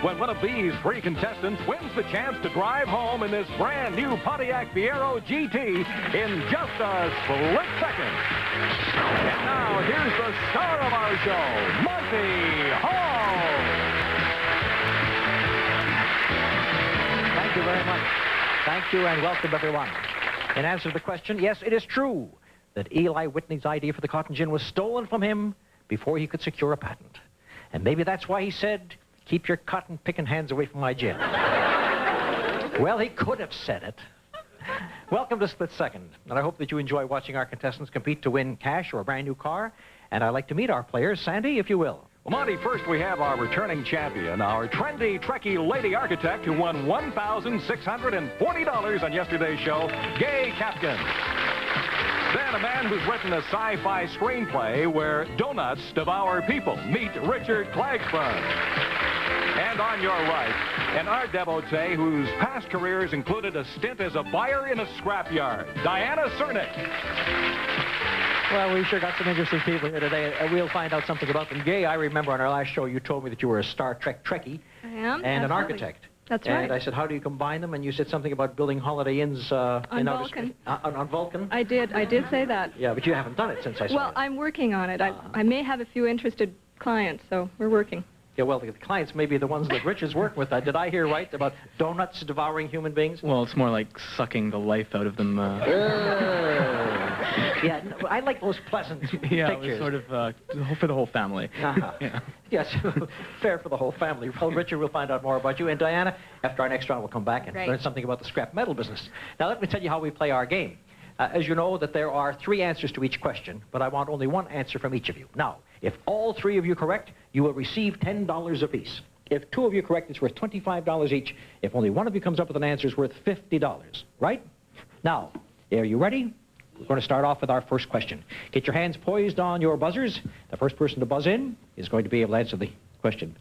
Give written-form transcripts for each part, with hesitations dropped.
when one of these three contestants wins the chance to drive home in this brand new Pontiac Fiero GT in just a split second. And now, here's the star of our show, Monty Hall. Thank you very much. Thank you and welcome, everyone. In answer to the question, yes, it is true that Eli Whitney's idea for the cotton gin was stolen from him before he could secure a patent. And maybe that's why he said, keep your cotton-picking hands away from my gin. Well, he could have said it. Welcome to Split Second, and I hope that you enjoy watching our contestants compete to win cash or a brand new car. And I'd like to meet our players. Sandy, if you will. Well, Monty, first we have our returning champion, our trendy, Trekkie lady architect who won $1,640 on yesterday's show, Gaye Capkin. Then a man who's written a sci-fi screenplay where donuts devour people. Meet Richard Clagsburn. And on your right, an art devotee whose past careers included a stint as a buyer in a scrapyard, Diana Cernick. Well, we sure got some interesting people here today. We'll find out something about them. Gaye, I remember on our last show you told me that you were a Star Trek Trekkie. I am, and absolutely. An architect. That's right. And I said, how do you combine them? And you said something about building Holiday Inns on Vulcan. On Vulcan? I did say that. Yeah, but you haven't done it since I saw it. Well, I'm working on it. I may have a few interested clients, so we're working. Yeah, well, the clients may be the ones that Rich is working with. Did I hear right about donuts devouring human beings? Well, it's more like sucking the life out of them. Yeah, no, I like those pleasant yeah, pictures. Sort of for the whole family. Yeah. Yes, fair for the whole family. Well, Richard, we'll find out more about you. And Diana, after our next round, we'll come back and learn something about the scrap metal business. Now, let me tell you how we play our game. As you know, that there are 3 answers to each question, but I want only 1 answer from each of you. Now, if all 3 of you correct, you will receive $10 apiece. If 2 of you correct, it's worth $25 each. If only 1 of you comes up with an answer, it's worth $50. Right? Now, are you ready? We're going to start off with our first question. Get your hands poised on your buzzers. The first person to buzz in is going to be able to answer the question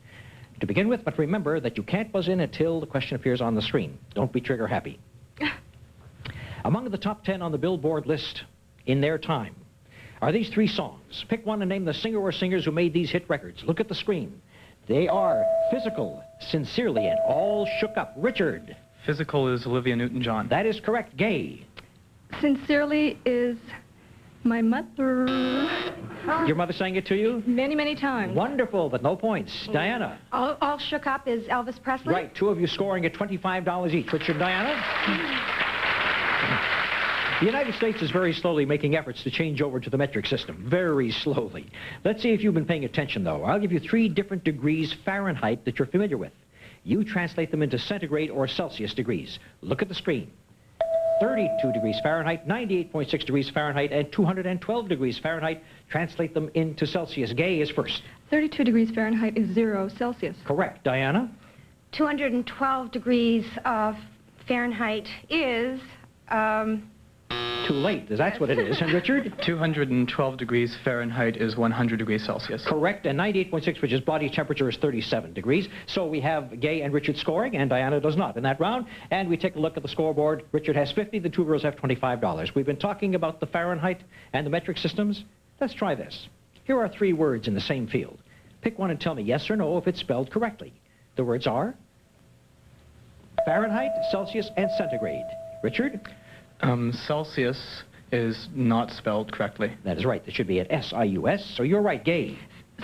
to begin with, but remember that you can't buzz in until the question appears on the screen. Don't be trigger happy. Among the top 10 on the Billboard list in their time are these 3 songs. Pick one and name the singer or singers who made these hit records. Look at the screen. They are Physical, Sincerely, and All Shook Up. Richard. Physical is Olivia Newton-John. That is correct. Gaye. Sincerely is my mother. Your mother sang it to you? Many, many times. Wonderful, but no points. Diana. All Shook Up is Elvis Presley? Right, 2 of you scoring at $25 each. Richard, Diana? The United States is very slowly making efforts to change over to the metric system. Very slowly. Let's see if you've been paying attention, though. I'll give you 3 different degrees Fahrenheit that you're familiar with. You translate them into centigrade or Celsius degrees. Look at the screen. 32 degrees Fahrenheit, 98.6 degrees Fahrenheit, and 212 degrees Fahrenheit. Translate them into Celsius. Gaye is first. 32 degrees Fahrenheit is 0 Celsius. Correct. Diana? 212 degrees of Fahrenheit is... Too late. That's what it is. And Richard? 212 degrees Fahrenheit is 100 degrees Celsius. Correct. And 98.6, which is body temperature, is 37 degrees. So we have Gaye and Richard scoring, and Diana does not in that round. And we take a look at the scoreboard. Richard has 50. The 2 girls have $25. We've been talking about the Fahrenheit and the metric systems. Let's try this. Here are 3 words in the same field. Pick one and tell me yes or no if it's spelled correctly. The words are Fahrenheit, Celsius, and centigrade. Richard? Celsius is not spelled correctly. That is right. It should be at S-I-U-S. So you're right, Gaye.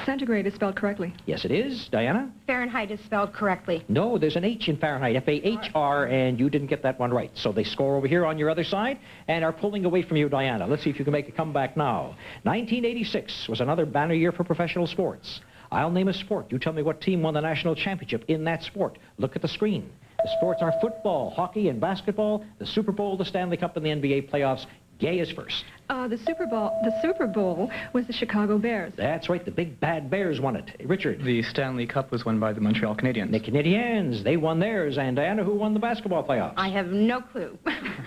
Centigrade is spelled correctly. Yes, it is. Diana? Fahrenheit is spelled correctly. No, there's an H in Fahrenheit, F-A-H-R, and you didn't get that one right. So they score over here on your other side and are pulling away from you, Diana. Let's see if you can make a comeback now. 1986 was another banner year for professional sports. I'll name a sport. You tell me what team won the national championship in that sport. Look at the screen. The sports are football, hockey, and basketball, the Super Bowl, the Stanley Cup, and the NBA playoffs. Gaye is first. The Super Bowl was the Chicago Bears. That's right. The big bad Bears won it. Richard. The Stanley Cup was won by the Montreal Canadiens. The Canadiens. They won theirs. And Diana, who won the basketball playoffs? I have no clue.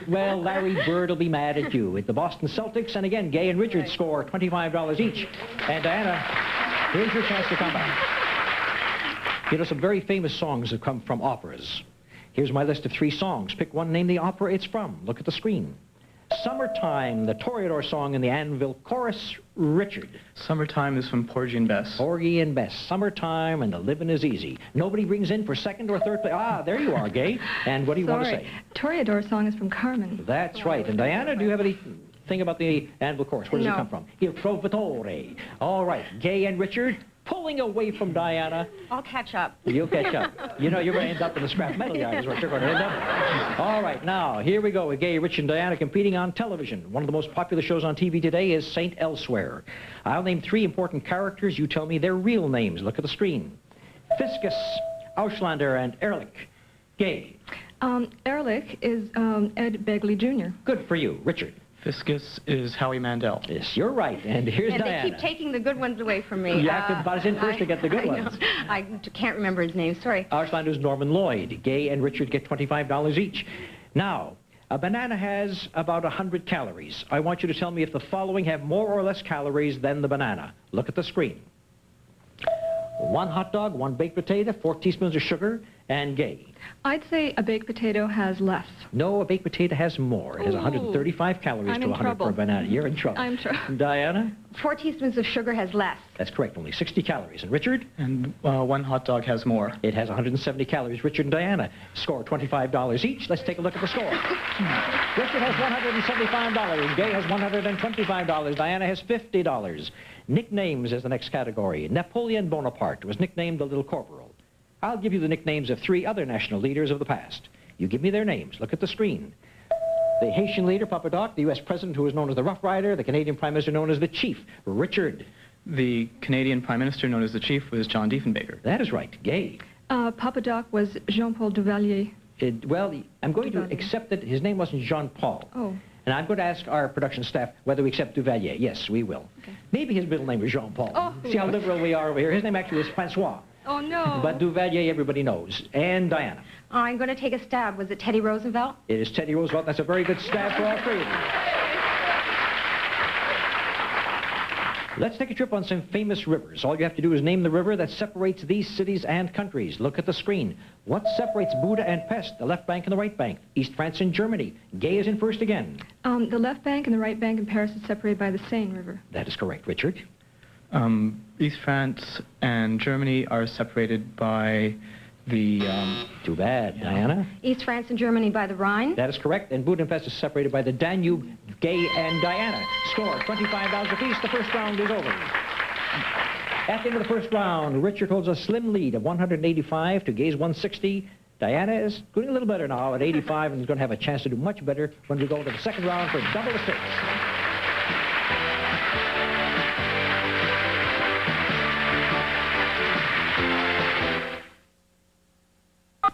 Well, Larry Bird will be mad at you. It's the Boston Celtics. And again, Gaye and Richard score $25 each. And Diana, here's your chance to come back. You know, some very famous songs have come from operas. Here's my list of 3 songs. Pick one, name the opera it's from. Look at the screen. Summertime, the Toreador song in the Anvil chorus, Richard. Summertime is from Porgy and Bess. Porgy and Bess. Summertime and the living is easy. Nobody brings in for second or third place. Ah, there you are, Gaye. And what do you want to say? Toreador song is from Carmen. That's right. And Diana, do you have anything about the Anvil chorus? Where does it come from? Il Trovatore. All right. Gaye and Richard pulling away from Diana. I'll catch up. You'll catch up. You know, you're going to end up in the scrap metal yard is what you're going to end up. All right, now, here we go with Gaye, Rich, and Diana competing on television. One of the most popular shows on TV today is St. Elsewhere. I'll name 3 important characters. You tell me their real names. Look at the screen. Fiscus, Auslander, and Ehrlich. Gaye. Ehrlich is Ed Begley Jr. Good for you. Richard. Fiscus is Howie Mandel. Yes, you're right. And here's Diana. They keep taking the good ones away from me. You have to buzz in first to get the good ones. I can't remember his name. Sorry. Auslander's Norman Lloyd. Gaye and Richard get $25 each. Now, a banana has about 100 calories. I want you to tell me if the following have more or less calories than the banana. Look at the screen. 1 hot dog, 1 baked potato, 4 teaspoons of sugar, and Gaye. I'd say a baked potato has less. No, a baked potato has more. It has 135 calories I'm to in 100 trouble. per banana. You're in trouble. I'm trouble. Diana? 4 teaspoons of sugar has less. That's correct, only 60 calories. And Richard? And 1 hot dog has more. It has 170 calories. Richard and Diana score $25 each. Let's take a look at the score. Richard has $175. Gaye has $125. Diana has $50. Nicknames is the next category. Napoleon Bonaparte was nicknamed the Little Corporal. I'll give you the nicknames of 3 other national leaders of the past. You give me their names. Look at the screen. The Haitian leader, Papa Doc, the U.S. president who was known as the Rough Rider, the Canadian prime minister known as the Chief, Richard. The Canadian prime minister known as the Chief was John Diefenbaker. That is right. Gaye. Papa Doc was Jean-Paul Duvalier. Well, I'm going to accept that his name wasn't Jean-Paul. Oh. And I'm going to ask our production staff whether we accept Duvalier. Yes, we will. Okay. Maybe his middle name was Jean-Paul. Oh. See how liberal we are over here. His name actually was Francois. Oh, no. But Duvalier, everybody knows. And Diana. I'm going to take a stab. Was it Teddy Roosevelt? It is Teddy Roosevelt. That's a very good stab for all 3 of you. Let's take a trip on some famous rivers. All you have to do is name the river that separates these cities and countries. Look at the screen. What separates Buda and Pest, the left bank and the right bank? East France and Germany. Gaye is in first again. The left bank and the right bank in Paris is separated by the Seine River. That is correct. Richard? East France and Germany are separated by the... Too bad. Diana? East France and Germany by the Rhine. That is correct. And Budapest is separated by the Danube. Gaye and Diana score $25 apiece. The first round is over. At the end of the first round, Richard holds a slim lead of 185 to Gaye's 160. Diana is doing a little better now at 85 and is going to have a chance to do much better when we go to the second round for double the stakes.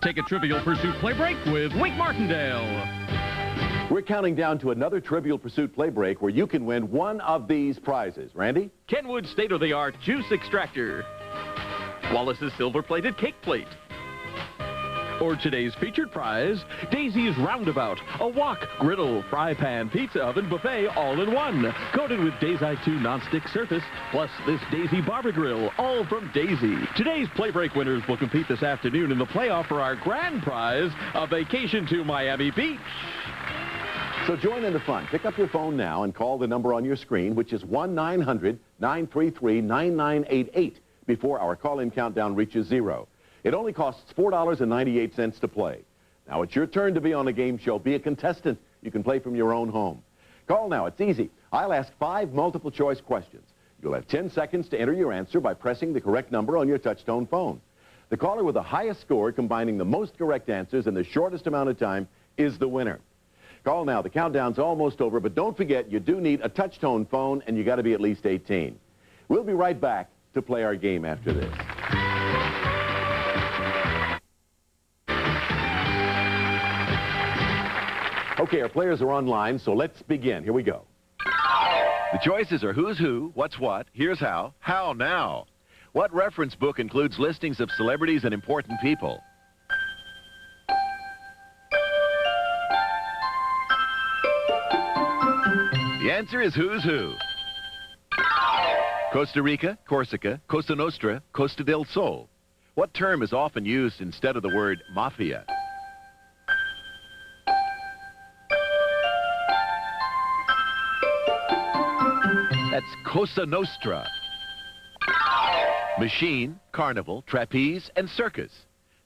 Take a Trivial Pursuit play break with Wink Martindale. We're counting down to another Trivial Pursuit play break where you can win one of these prizes. Randy? Kenwood's state-of-the-art juice extractor. Wallace's silver-plated cake plate. Or today's featured prize, Daisy's Roundabout, a wok, griddle, fry pan, pizza oven, buffet, all in one. Coated with Daisy 2 non-stick surface, plus this Daisy Barber Grill, all from Daisy. Today's play break winners will compete this afternoon in the playoff for our grand prize, a vacation to Miami Beach. So join in the fun. Pick up your phone now and call the number on your screen, which is 1-900-933-9988, before our call-in countdown reaches 0. It only costs $4.98 to play. Now it's your turn to be on a game show. Be a contestant. You can play from your own home. Call now. It's easy. I'll ask 5 multiple-choice questions. You'll have 10 seconds to enter your answer by pressing the correct number on your touch-tone phone. The caller with the highest score, combining the most correct answers in the shortest amount of time, is the winner. Call now. The countdown's almost over, but don't forget you do need a touch-tone phone, and you got to be at least 18. We'll be right back to play our game after this. Okay, our players are online, so let's begin. Here we go. The choices are who's who, what's what, here's how now. What reference book includes listings of celebrities and important people? The answer is who's who. Costa Rica, Corsica, Costa Nostra, Costa del Sol. What term is often used instead of the word mafia? That's Cosa Nostra. Machine, Carnival, Trapeze, and Circus.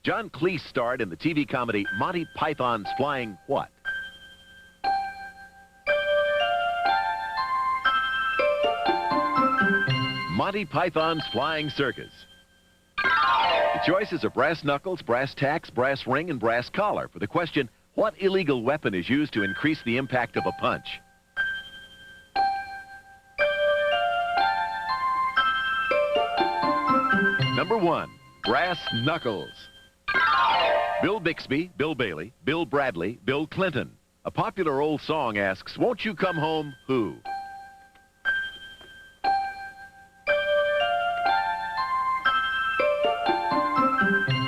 John Cleese starred in the TV comedy Monty Python's Flying What? Monty Python's Flying Circus. The choices are brass knuckles, brass tacks, brass ring, and brass collar for the question, what illegal weapon is used to increase the impact of a punch? Number 1, brass knuckles. Bill Bixby, Bill Bailey, Bill Bradley, Bill Clinton. A popular old song asks, won't you come home, who?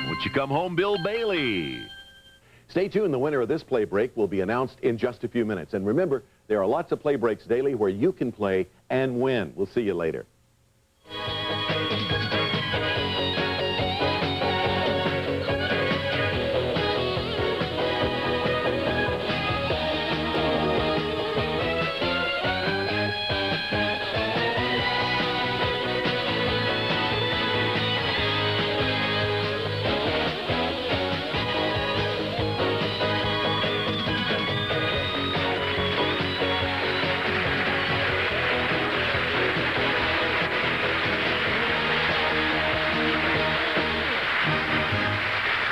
Won't you come home, Bill Bailey? Stay tuned. The winner of this play break will be announced in just a few minutes. And remember, there are lots of play breaks daily where you can play and win. We'll see you later.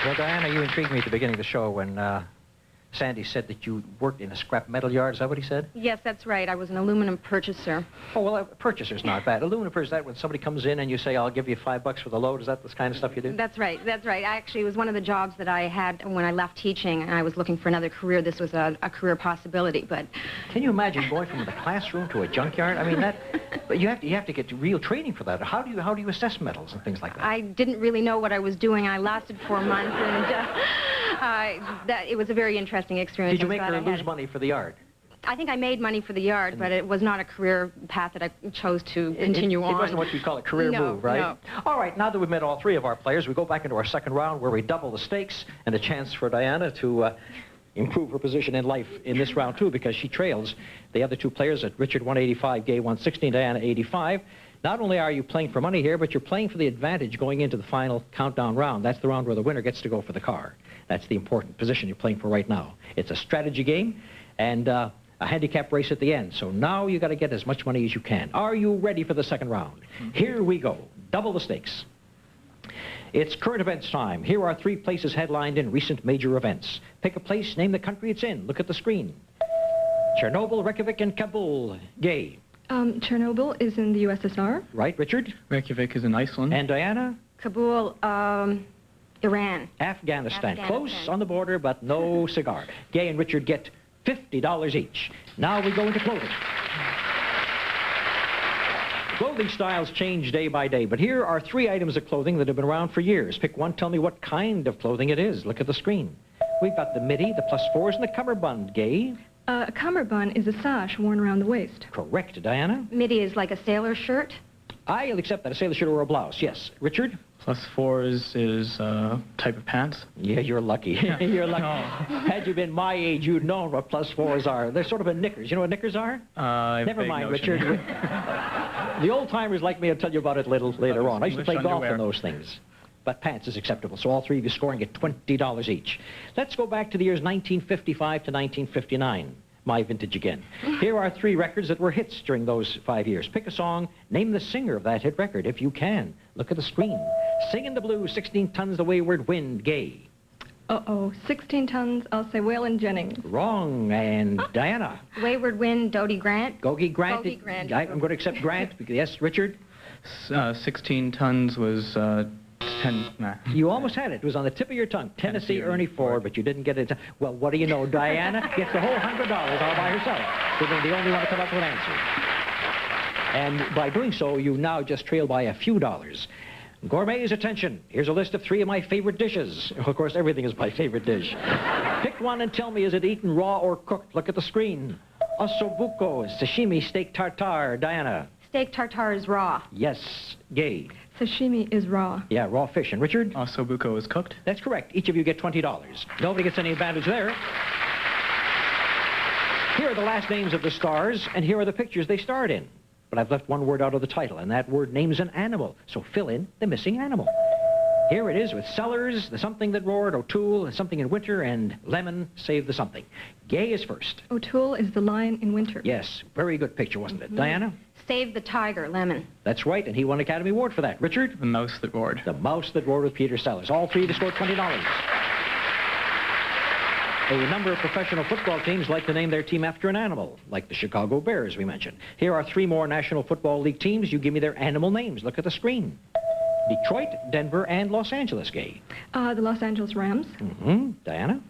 Well, Diana, you intrigued me at the beginning of the show when Sandy said that you worked in a scrap metal yard. Is that what he said? Yes, that's right. I was an aluminum purchaser. Oh, well, a purchaser's not bad. Aluminum purchase, that when somebody comes in and you say, I'll give you $5 for the load, is that the kind of stuff you do? That's right. That's right. Actually, it was one of the jobs that I had when I left teaching, and I was looking for another career. This was a career possibility, but... Can you imagine going from the classroom to a junkyard? I mean, but you have to get real training for that. How do you assess metals and things like that? I didn't really know what I was doing. I lasted 4 months, and it was a very interesting experience. Did you make her lose money for the yard? I think I made money for the yard, but it was not a career path that I chose to continue on. It wasn't what you call a career move, right? No. All right, now that we've met all three of our players, we go back into our second round where we double the stakes and a chance for Diana to improve her position in life in this round, too, because she trails the other two players at Richard 185, Gaye 116, Diana 85. Not only are you playing for money here, but you're playing for the advantage going into the final countdown round. That's the round where the winner gets to go for the car. That's the important position you're playing for right now. It's a strategy game and a handicap race at the end. So now you got to get as much money as you can. Are you ready for the second round? Here we go. Double the stakes. It's current events time. Here are 3 places headlined in recent major events. Pick a place, name the country it's in. Look at the screen. Chernobyl, Reykjavik, and Kabul. Gaye. Chernobyl is in the USSR. Right, Richard? Reykjavik is in Iceland. And Diana? Kabul, Iran. Afghanistan. Close on the border, but no cigar. Gaye and Richard get $50 each. Now we go into clothing. Clothing styles change day by day, but here are 3 items of clothing that have been around for years. Pick one, tell me what kind of clothing it is. Look at the screen. We've got the midi, the +4s, and the cummerbund. Gaye? A cummerbund is a sash worn around the waist. Correct, Diana. Midi is like a sailor shirt. I'll accept that, a sailor shirt or a blouse. Yes. Richard? +4s is a type of pants. Yeah, you're lucky. You're lucky. No. Had you been my age, you'd known what +4s are. They're sort of a knickers. You know what knickers are? Never mind, Richard. The old-timers like me will tell you about it later on. I used to play golf in those things. But pants is acceptable, so all 3 of you scoring at $20 each. Let's go back to the years 1955 to 1959. My vintage again. Here are 3 records that were hits during those 5 years. Pick a song, name the singer of that hit record, if you can. Look at the screen. Singing the blues, 16 Tons the Wayward Wind, Gaye. 16 Tons, I'll say Waylon Jennings. Wrong, and Diana. Wayward Wind, Dodie Grant. Gogi Grant. Gogi Grant. I'm going to accept Grant. Yes, Richard? 16 Tons was 10, nah. You almost had it. It was on the tip of your tongue. Tennessee Ernie Ford, but you didn't get it. Well, what do you know? Diana gets the whole $100 all by herself. So they're the only one to come up with an answer. And by doing so, you now just trail by a few dollars. Gourmet's attention. Here's a list of 3 of my favorite dishes. Of course, everything is my favorite dish. Pick one and tell me, is it eaten raw or cooked? Look at the screen. Ossobuco, sashimi, steak tartare. Diana. Steak tartare is raw. Yes. Gaye. Sashimi is raw. Yeah, raw fish. And Richard? Ossobuco is cooked. That's correct. Each of you get $20. Nobody gets any advantage there. Here are the last names of the stars, and here are the pictures they starred in. but I've left one word out of the title, and that word names an animal. So fill in the missing animal. Here it is with Sellers, The Something That Roared, O'Toole, Something in Winter, and Lemon, Save the Something. Gaye is first. O'Toole is the lion in winter. Yes, very good picture, wasn't it? Diana? Save the Tiger, Lemon. That's right, and he won Academy Award for that. Richard? The Mouse That Roared. The Mouse That Roared with Peter Sellers. All three to score $20. A number of professional football teams like to name their team after an animal, like the Chicago Bears we mentioned. Here are three more National Football League teams. You give me their animal names. Look at the screen. Detroit, Denver, and Los Angeles, Gaye. The Los Angeles Rams. Diana?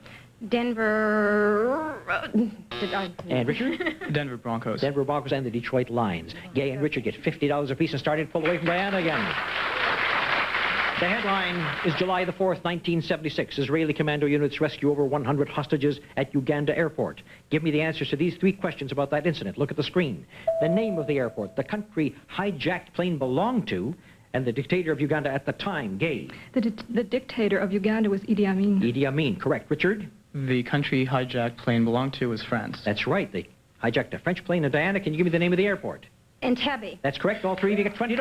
Denver... And Richard? Denver Broncos. Denver Broncos and the Detroit Lions. Gaye and Richard get $50 apiece and started pull away from Diana again. The headline is July the 4th, 1976. Israeli commando units rescue over 100 hostages at Uganda airport. Give me the answers to these three questions about that incident. Look at the screen. The name of the airport, the country hijacked plane belonged to, and the dictator of Uganda at the time, Gaye. The dictator of Uganda was Idi Amin. Idi Amin, correct. Richard? The country hijacked plane belonged to was France. That's right. They hijacked a French plane. And Diana, can you give me the name of the airport? Entebbe. That's correct. All three of you get $20.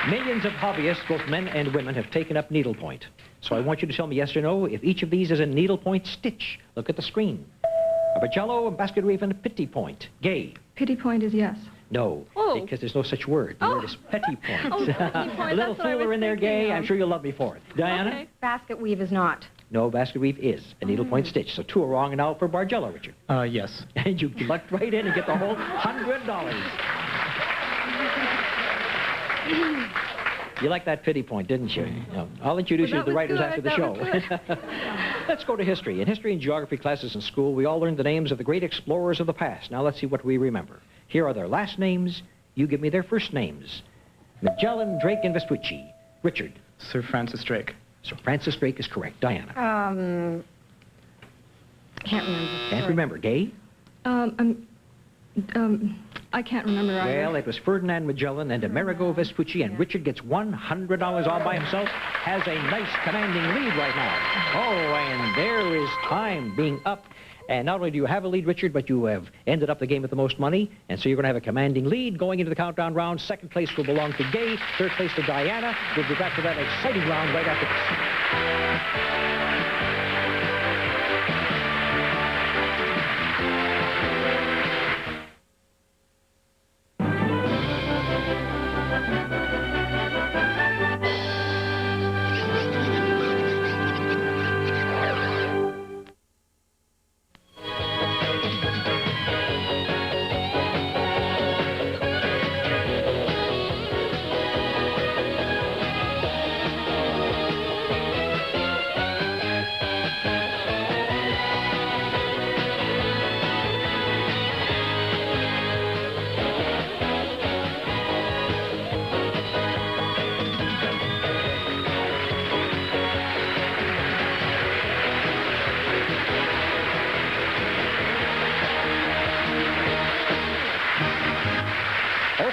Millions of hobbyists, both men and women, have taken up needlepoint. So I want you to tell me yes or no if each of these is a needlepoint stitch. Look at the screen. A bacello, a basket weave, and a petty point. Gaye? Petty point is yes. No, because there's no such word. The word is petty point. Oh, petty point. A little fooler in there, Gaye. I'm sure you'll love me for it. Diana? Okay. Basket weave is not. No, basket weave is a needlepoint stitch. So two are wrong, and now for Bargello, Richard. Yes. And you lucked right in and get the whole $100. You liked that pity point, didn't you? No. I'll introduce you to the writers after the show. Let's go to history. In history and geography classes in school, we all learned the names of the great explorers of the past. Now let's see what we remember. Here are their last names. You give me their first names. Magellan, Drake, and Vespucci. Richard? Sir Francis Drake. Sir Francis Drake is correct. Diana? Can't remember. Can't remember. Gaye? I can't remember either. Well, it was Ferdinand Magellan and Amerigo Vespucci, and Richard gets $100 all by himself, has a nice commanding lead right now. Oh, and there is time being up. And not only do you have a lead, Richard, but you have ended up the game with the most money, and so you're going to have a commanding lead going into the countdown round. Second place will belong to Gaye, third place to Diana. We'll be back to that exciting round right after this.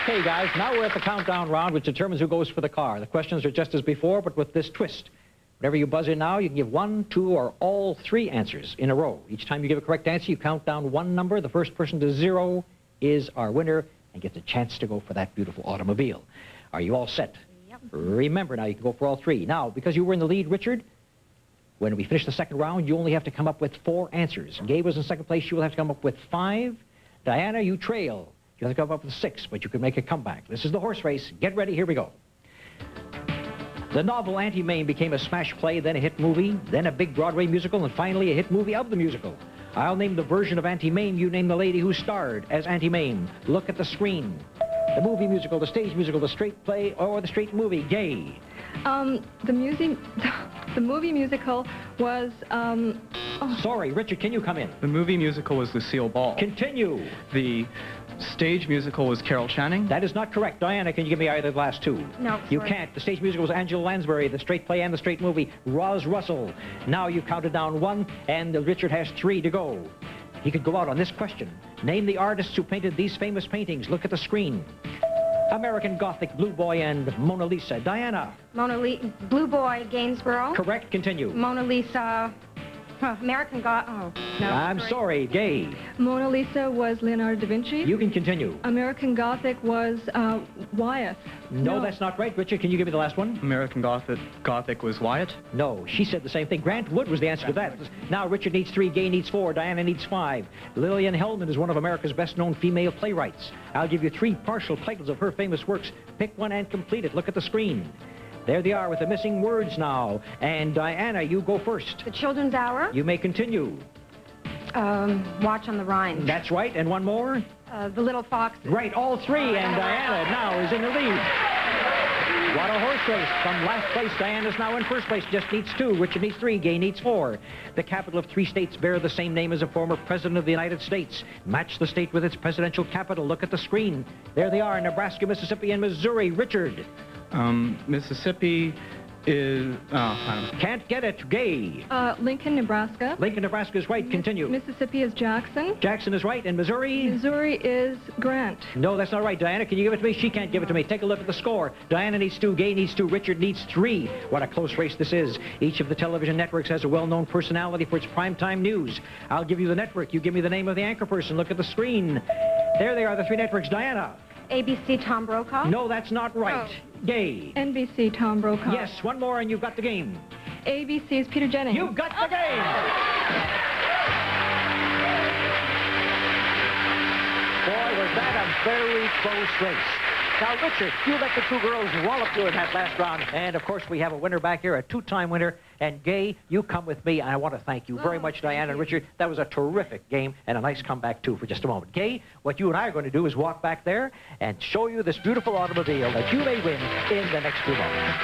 Okay, guys, now we're at the countdown round, which determines who goes for the car. The questions are just as before, but with this twist. Whenever you buzz in now, you can give 1, 2, or all 3 answers in a row. Each time you give a correct answer, you count down one number. The first person to 0 is our winner and gets a chance to go for that beautiful automobile. Are you all set? Yep. Remember, now you can go for all 3. Now, because you were in the lead, Richard, when we finish the second round, you only have to come up with 4 answers. Gaye was in second place. You will have to come up with 5. Diana, you trail. You have to come up with 6, but you can make a comeback. This is the horse race. Get ready. Here we go. The novel Auntie Mame became a smash play, then a hit movie, then a big Broadway musical, and finally a hit movie of the musical. I'll name the version of Auntie Mame. You name the lady who starred as Auntie Mame. Look at the screen. The movie musical, the stage musical, the straight play, or the straight movie. Gaye. The movie musical was, Sorry, Richard, can you come in? The movie musical was Lucille Ball. Continue. The stage musical was Carol Channing. That is not correct. Diana, can you give me either of the last 2? No, You sorry. can't. The stage musical was Angela Lansbury, the straight play and the straight movie, Roz Russell. Now you've counted down 1, and Richard has 3 to go. He could go out on this question. Name the artists who painted these famous paintings. Look at the screen. American Gothic, Blue Boy, and Mona Lisa. Diana. Blue Boy, Gainsborough. Correct. Continue. Mona Lisa, American God. Oh, no. I'm sorry, Gaye. Mona Lisa was Leonardo da Vinci. You can continue. American Gothic was Wyeth. No, that's not right. Richard, can you give me the last one? American Gothic was Wyatt. No, she said the same thing. Grant Wood was the answer to that. Now Richard needs 3, Gaye needs 4, Diana needs 5. Lillian Hellman is one of America's best-known female playwrights. I'll give you 3 partial titles of her famous works. Pick one and complete it. Look at the screen. There they are with the missing words now. And Diana, you go first. The Children's Hour. You may continue. Watch on the Rhine. That's right. And one more? The Little Foxes. Right, all 3. And Diana now is in the lead. What a horse race. From last place, Diana's now in first place. Just needs 2. Richard needs 3. Gaye needs 4. The capital of 3 states bear the same name as a former president of the United States. Match the state with its presidential capital. Look at the screen. There they are, Nebraska, Mississippi, and Missouri. Richard. Mississippi is... Can't get it. Gaye. Lincoln, Nebraska. Lincoln, Nebraska is right. Continue. Mississippi is Jackson. Jackson is right. And Missouri? Missouri is Grant. No, that's not right. Diana, can you give it to me? She can't give it to me. Take a look at the score. Diana needs 2. Gaye needs 2. Richard needs 3. What a close race this is. Each of the television networks has a well-known personality for its primetime news. I'll give you the network. You give me the name of the anchor person. Look at the screen. There they are, the 3 networks. Diana. ABC, Tom Brokaw. No, that's not right. Gaye. NBC, Tom Brokaw. Yes, one more and you've got the game. ABC is Peter Jennings. You've got the game! Boy, was that a very close race. Now, Richard, you let the 2 girls wallop you in that last round. And, of course, we have a winner back here, a 2-time winner. And, Gaye, you come with me. And I want to thank you very much, Diana and Richard. That was a terrific game and a nice comeback, too, for just a moment. Gaye, what you and I are going to do is walk back there and show you this beautiful automobile that you may win in the next few moments.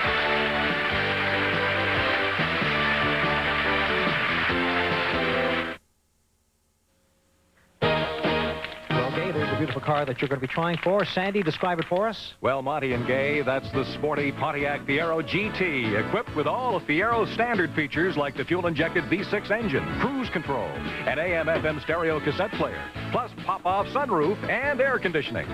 Beautiful car that you're going to be trying for. Sandy, describe it for us. Well, Monty and Gaye, that's the sporty Pontiac Fiero GT, equipped with all of Fiero's standard features like the fuel-injected V6 engine, cruise control, an AM/FM stereo cassette player, plus pop-off sunroof and air conditioning.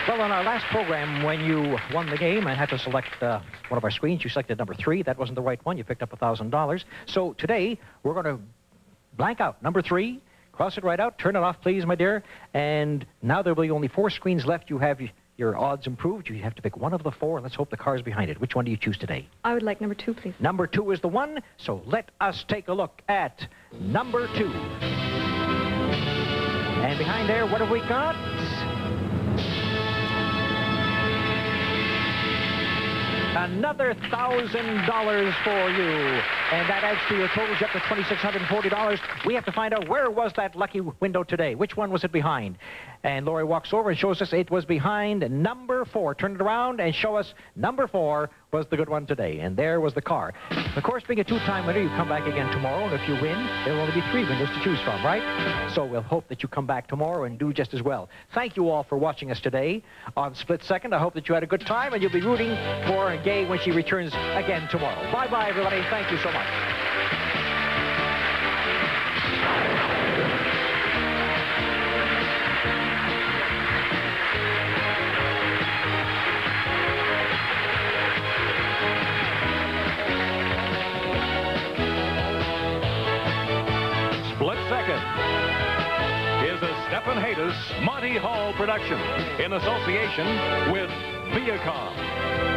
Well, on our last program, when you won the game and had to select one of our screens, you selected number 3. That wasn't the right one. You picked up $1,000. So today, we're going to blank out number 3. Cross it right out. Turn it off, please, my dear. And now there will be only 4 screens left. You have your odds improved. You have to pick one of the 4, and let's hope the car's behind it. Which one do you choose today? I would like number 2, please. Number 2 is the one, so let us take a look at number 2. And behind there, what have we got? Another $1,000 for you. And that adds to your totals up to $2,640. We have to find out where was that lucky window today. Which one was it behind? And Lori walks over and shows us it was behind number 4. Turn it around and show us number 4 was the good one today. And there was the car. Of course, being a 2-time winner, you come back again tomorrow. And if you win, there will only be 3 windows to choose from, right? So we'll hope that you come back tomorrow and do just as well. Thank you all for watching us today on Split Second. I hope that you had a good time, and you'll be rooting for Gaye when she returns again tomorrow. Bye-bye, everybody. Thank you so much. Split Second is a Stephen Haydas, Monty Hall production in association with Viacom.